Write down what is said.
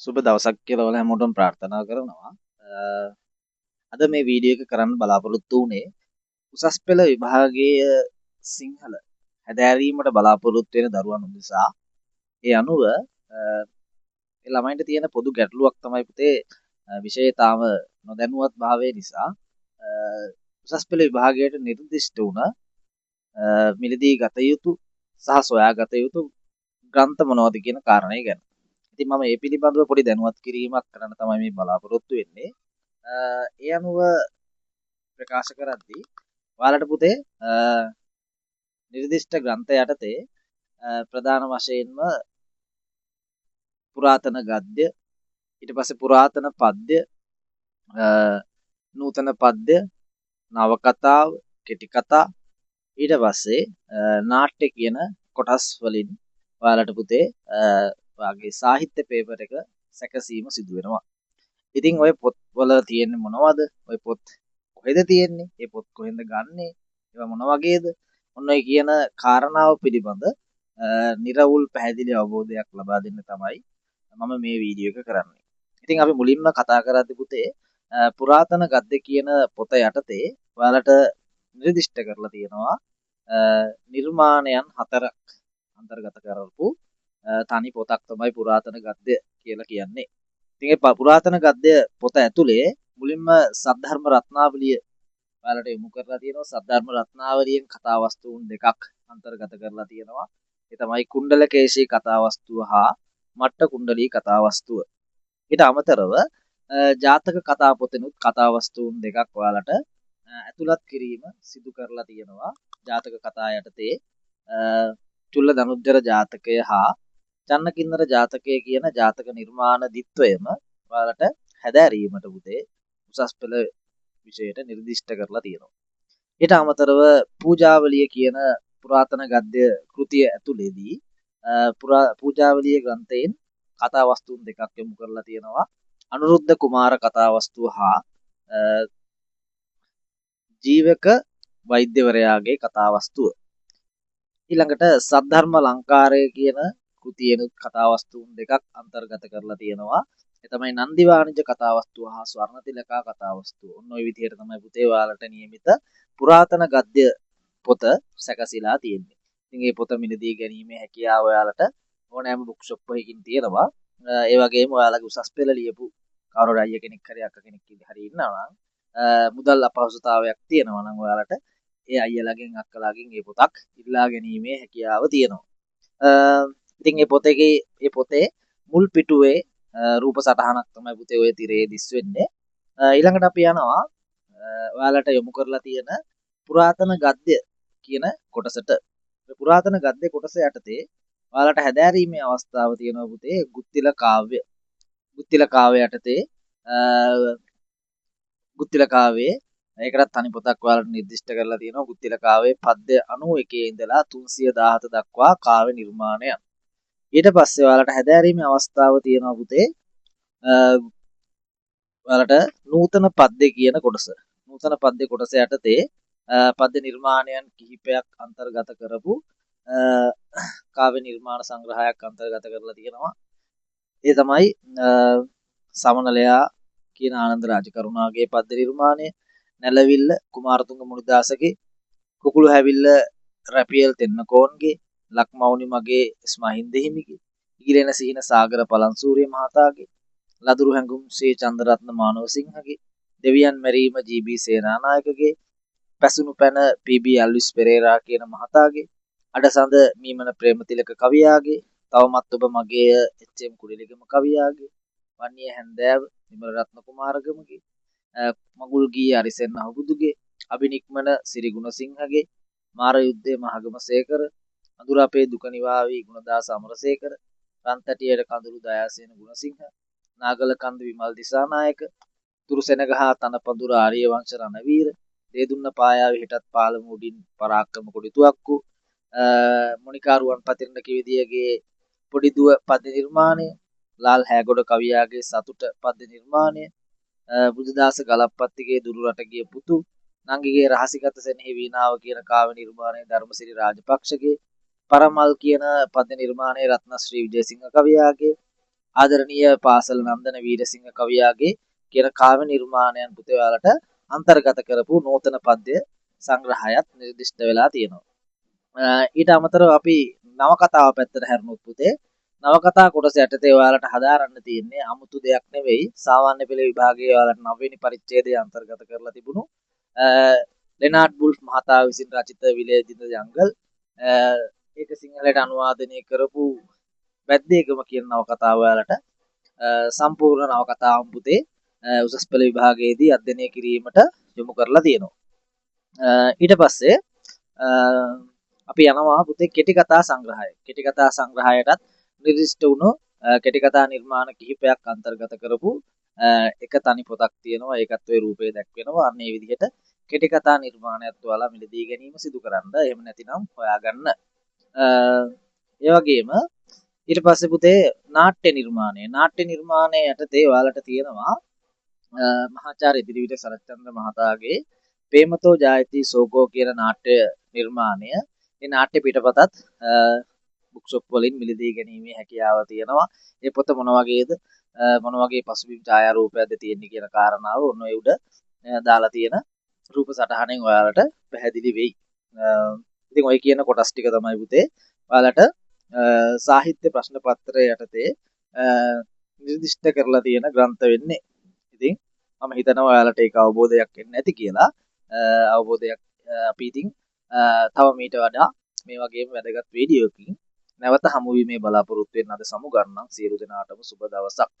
සුබ දවසක් කියලා ඔයාලා හැමෝටම ප්‍රාර්ථනා කරනවා. අද මේ වීඩියෝ එක කරන්න බලාපොරොත්තු වුණේ උසස් පෙළ විභාගයේ සිංහල හැදෑරීමට බලාපොරොත්තු වෙන දරුවන් උදෙසා. ඒ අනුව ඒ ළමයින්ට තියෙන පොදු ගැටලුවක් තමයි පුතේ විෂයේ තාම නොදැනුවත් භාවය නිසා උසස් පෙළ විභාගයට නිර්දිෂ්ට වුණ මිලදී ගත යුතු සහ සොයා ගත යුතු ග්‍රන්ථ මොනවද කියන කාරණය ගැන. ඉතින් මම මේ පිළිබඳව පොඩි දැනුවත් කිරීමක් කරන්න තමයි මේ බලාපොරොත්තු වෙන්නේ. ඒ අනුව ප්‍රකාශ කරද්දී ඔයාලට පුතේ නිර්දිෂ්ට ග්‍රන්ථ යටතේ ප්‍රධාන වශයෙන්ම පුරාතන ගද්‍ය, ඊට පස්සේ පුරාතන පද්‍ය, නූතන පද්‍ය, නවකතාව, කෙටි කතා, ඊට පස්සේ නාට්‍ය කියන කොටස් වලින් ඔයාලට පුතේ ඔයාගේ සාහිත්‍ය පේපර් එක සැකසීම සිදු වෙනවා. ඉතින් ඔය පොත්වල තියෙන්නේ මොනවද? ඔය පොත් කොහෙද තියෙන්නේ? ඒ පොත් කොහෙන්ද ගන්නෙ? ඒවා මොන වගේද? ඔන්න ඔය කියන කාරණාව පිළිබඳ නිර්වුල් පැහැදිලි අවබෝධයක් ලබා දෙන්න තමයි මම මේ වීඩියෝ එක කරන්නේ. ඉතින් අපි මුලින්ම කතා කරද්දී පුතේ පුරාතන ගද්‍ය කියන පොත යටතේ ඔයාලට නිර්දිෂ්ට කරලා තියෙනවා නිර්මාණයන් 4ක් අන්තර්ගත කරපු තනි පොතක් තමයි පුරාතන ගද්‍ය කියලා කියන්නේ. ඉතින් ඒ පුරාතන ගද්‍ය පොත ඇතුලේ මුලින්ම සද්ධර්ම රත්නාවලිය ඔයාලට යොමු කරලා තියෙනවා. සද්ධර්ම රත්නාවලියෙන් කතා වස්තුන් දෙකක් අන්තර්ගත කරලා තියෙනවා. ඒ තමයි කුණ්ඩලකේශී කතා වස්තුව හා මට්ට කුණ්ඩලී කතා වස්තුව. ඊට අමතරව ජාතක කතා පොතෙනුත් කතා වස්තුන් දෙකක් ඔයාලට ඇතුළත් කිරීම සිදු කරලා තියෙනවා. ජාතක කතා යටතේ චුල්ල ධනුජ්ජර ජාතකය හා චන්නකින්නර ජාතකය කියන ජාතක නිර්මාණ දිත්වයම ඔයාලට හැදෑරීමට පුතේ උසස් පෙළ විෂයට නිර්දිෂ්ට කරලා තියෙනවා. ඊට අමතරව පූජාවලිය කියන පුරාතන ගද්‍ය කෘතිය ඇතුළේදී පූජාවලිය ග්‍රන්ථයෙන් කතා වස්තුන් දෙකක් යොමු කරලා තියෙනවා. අනුරුද්ධ කුමාර කතා වස්තුව හා ජීවක වෛද්‍යවරයාගේ කතා වස්තුව. ඊළඟට සද්ධර්ම ලංකාරය කියන කෘතියෙනුත් කතා වස්තුන් දෙකක් අන්තර්ගත කරලා තියෙනවා. ඒ තමයි නන්දි වාණිජ කතා වස්තුව හා ස්වර්ණතිලකා කතා වස්තුව. ඔන්න ඔය විදිහට තමයි පුතේ ඔයාලට නියමිත පුරාතන ගද්‍ය පොත සැකසීලා තියෙන්නේ. ඉතින් මේ පොත මිලදී ගැනීමේ හැකියාව ඔයාලට ඕනෑම බුක් ෂොප් එකකින් තියෙනවා. ඒ වගේම ඔයාලගේ උසස් පෙළ ලියපු කවුරු අයියා කෙනෙක් හරි අක්කා කෙනෙක් හරි ඉන්නවා නම් මුදල් අපහසුතාවයක් තියෙනවා නම් ඔයාලට ඒ අයියලාගෙන් අක්කලාගෙන් මේ පොතක් ඉල්ලා ගැනීමේ හැකියාව තියෙනවා. ඉතින් මේ පොතේ මුල් පිටුවේ රූප සටහනක් තමයි පුතේ ඔය තිරේ දිස් වෙන්නේ. ඊළඟට අපි යනවා ඔයාලට යොමු කරලා තියෙන පුරාතන ගද්‍ය කියන කොටසට. පුරාතන ගද්‍ය කොටස යටතේ ඔයාලට හැදෑරීමේ අවස්ථාව තියෙනවා පුතේ ගුත්තිල කාව්‍ය. ගුත්තිල කාව්‍ය යටතේ ගුත්තිල කාව්‍යයේ ඒකටත් තනි පොතක් ඔයාලට නිර්දිෂ්ට කරලා තියෙනවා. ගුත්තිල කාව්‍යයේ පද්‍ය 91 ඉඳලා 317 දක්වා කාව්‍ය නිර්මාණයන්. ඊට පස්සේ ඔයාලට හැදෑරීමේ අවස්ථාව තියෙනවා පුතේ ඔයාලට නූතන පද්‍ය කියන කොටස. නූතන පද්‍ය කොටස යටතේ පද්‍ය නිර්මාණයන් කිහිපයක් අන්තර්ගත කරපු කාව්‍ය නිර්මාණ සංග්‍රහයක් අන්තර්ගත කරලා තියෙනවා. ඒ තමයි සමනලයා කියන ආනන්ද රාජකරුණාගේ පද්‍ය නිර්මාණය, නැලවිල්ල කුමාරතුංග මුනිදාසගේ, කුකුළු හැවිල්ල රැපියල් තෙන්නකෝන්ගේ, ලක්මෞනි මගේ ස්මහින්ද හිමිගේ, ඉගිලෙන සිහින සාගර පලන්සූරිය මහතාගේ, ලදුරු හැඟුම් ශ්‍රී චන්දරත්න මානවසිංහගේ, දෙවියන් මැරීම ජී.බී. සේනානායකගේ, පැසුණු පැන පී.බී. ඇල්විස් පෙරේරා කියන මහතාගේ, අඩසඳ මීමන ප්‍රේමතිලක කවියාගේ, තවමත් ඔබ මගේ එච්.එම්. කුඩිලිගම කවියාගේ, වන්නිය හැන්දෑව නිමල රත්න කුමාරගමගේ, මගුල් ගී අරිසෙන් අහුබුදුගේ, අබිනික්මන සිරි ගුණසිංහගේ, මාර යුද්ධයේ මහගම සේකර, අඳුර අපේ දුක නිවාවී ගුණදාස අමරසේකර, රන්තැටියට කඳුළු දයාසේන ගුණසිංහ, නාගල කන්ද විමල් දිසානායක, තුරුසෙනගහ තනපදුර ආර්යවංශ රණවීර, දේදුන්න පායාවේ හිටත් පාලමු උඩින් පරාක්‍රම කොඩිතුවක්කු, මොනිකාරුවන් පතිරණ කිවිදියගේ පොඩිදුව පද්‍ය නිර්මාණය, ලාල් හෑගොඩ කවියාගේ සතුට පද්‍ය නිර්මාණය, බුදුදාස ගලප්පත්තිගේ දුරු රට ගිය පුතු, නංගිගේ රහසිගත සෙනෙහි වීණාව කියන කාව්‍ය නිර්මාණය ධර්මසිරි රාජපක්ෂගේ, පරමල් කියන පද්‍ය නිර්මාණය රත්නශ්‍රී විජේසිංහ කවියාගේ, ආදරණීය පාසල නන්දන වීරසිංහ කවියාගේ කියන කාව්‍ය නිර්මාණයන් පුතේ ඔයාලට අන්තර්ගත කරපු නූතන පද්‍ය සංග්‍රහයත් නිර්දිෂ්ට වෙලා තියෙනවා. ඊට අමතරව අපි නවකතාව පැත්තට හැරුණොත් පුතේ නවකතා කොටස යටතේ ඔයාලට හදාරන්න තියෙන්නේ 아무තු දෙයක් නෙවෙයි සාමාන්‍ය පෙළ විභාගයේ ඔයාලට 9 වෙනි පරිච්ඡේදය අන්තර්ගත කරලා තිබුණු ලෙනාඩ් බුල්ෆ් මහතා විසින් රචිත විලේජ් ඉන් ද ජංගල් ඒක සිංහලට අනුවාදනය කරපු වැද්දේකම කියන නවකතාව ඔයාලට සම්පූර්ණ නවකතාවම පුතේ උසස් පෙළ විභාගයේදී අධ්‍යයනය කිරීමට යොමු කරලා තියෙනවා. ඊට පස්සේ අපි යනවා පුතේ කෙටි කතා සංග්‍රහය. කෙටි කතා සංග්‍රහයටත් නිර්දිෂ්ට වුණු කෙටි කතා නිර්මාණ කිහිපයක් අන්තර්ගත කරපු එක තනි පොතක් තියෙනවා. ඒකත් ඔය රූපේ දැක්වෙනවා. අන්න ඒ විදිහට කෙටි කතා නිර්මාණයත් ඔයාලා මිලදී ගැනීම සිදු කරන්න. එහෙම නැතිනම් හොයාගන්න. ඒ වගේම ඊට පස්සේ පුතේ නාට්‍ය නිර්මාණය. නාට්‍ය නිර්මාණය යටතේ ඔයාලට තියෙනවා මහාචාර්ය ඉදිරිවිට සරච්චන්ද්‍ර මහතාගේ ප්‍රේමතෝ ජායති සෝකෝ කියන නාට්‍ය නිර්මාණය. මේ නාට්‍ය පිටපතත් බුක් ෂොප් වලින් මිලදී ගැනීමේ හැකියාව තියෙනවා. මේ පොත මොන වගේද මොන වගේ පසුබිම් ඡායාරූපයක්ද තියෙන්නේ කියන කාරණාව ඔන්න ඔය උඩ දාලා තියෙන රූප සටහනෙන් ඔයාලට පැහැදිලි වෙයි. ඉතින් ඔය කියන කොටස් ටික තමයි පුතේ ඔයාලට සාහිත්‍ය ප්‍රශ්න පත්‍රය යටතේ නිර්දිෂ්ට කරලා තියෙන ග්‍රන්ථ වෙන්නේ. ඉතින් මම හිතනවා ඔයාලට ඒක අවබෝධයක් වෙන්න ඇති කියලා. අවබෝධයක් අපි ඉතින් තව මීට වඩා මේ වගේම වැදගත් වීඩියෝකින් නැවත හමු වීමේ බලාපොරොත්තු වෙන අද සමු ගන්නම්. සියලු දෙනාටම සුබ දවසක්.